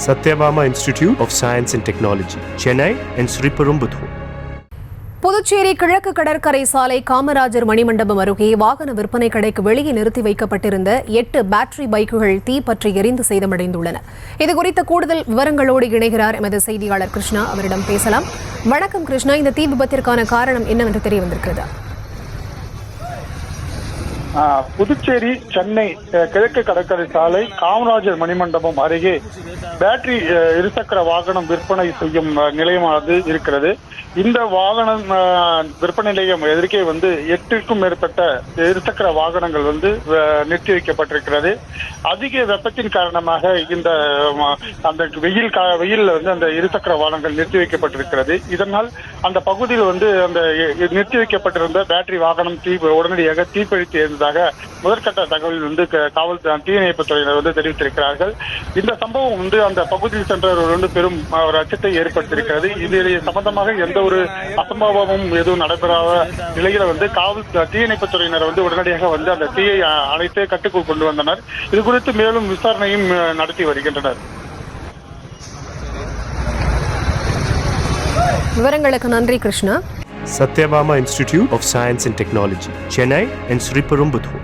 Satyabama Institute of Science and Technology, Chennai and Sriperumbudur. Puducherry கிழக்கு கடற்கரை சாலை காமராஜர் மணிமண்டபம் அருகே வாகன விற்பனை கடைக்கு வெளியே நிறுத்தி வைக்கப்பட்டிருந்த 8 பேட்டரி பைக்குகள் தீப்பற்றி எரிந்து சேதமடைந்துள்ளன. இதுகுறித்த கூடுதல் விவரங்களோடு இணைகிறார் எமது செய்தியாளர் கிருஷ்ணா. அவரிடம் பேசலாம். வணக்கம் கிருஷ்ணா, இந்த தீ விபத்திற்கான காரணம் என்னவென்று தெரிய வந்திருக்கிறது? புதுச்சேரி சென்னை கிழக்கு கடற்கரை சாலை காமராஜர் மணிமண்டபம் அருகே பேட்டரி இருசக்கர வாகனம் விற்பனை செய்யும் நிலையமானது இருக்கிறது. இந்த வாகனம் விற்பனை நிலையம் எதிர்க்கே 8க்கும் மேற்பட்ட இருசக்கர வாகனங்கள் நிறுத்தி வைக்கப்பட்டிருக்கிறது. அதிக வெப்பத்தின் காரணமாக இந்த அந்த வெயில் அந்த இருசக்கர வாகனங்கள் நிறுத்தி வைக்கப்பட்டிருக்கிறது. இதனால் அந்த பகுதியில் அந்த நிறுத்தி வைக்கப்பட்டிருந்த பேட்டரி வாகனம் உடனடியாக தீப்பிடித்து இருந்ததாக முதற்கட்ட தகவல் காவல் தீயணைப்புத் துறையினர் தெரிவித்திருக்கிறார்கள். இந்த சம்பவம் அந்த பகுதியில் சென்றவர்கள் பெரும் ஒரு அச்சத்தை ஏற்படுத்தியிருக்கிறது. இது சம்பந்தமாக எந்த ஒரு அசம்பாவமும் எதுவும் நடைபெறாத நிலையில காவல் தீயணைப்புத் துறையினர் உடனடியாக அந்த தீயை அணைத்து கட்டுக்குள் கொண்டு வந்தனர். இது குறித்து மேலும் விசாரணையும் நடத்தி வருகின்றனர். விவரங்களுக்கு நன்றி Krishna. Satyabama Institute of Science and Technology, Chennai and Sriperumbudur.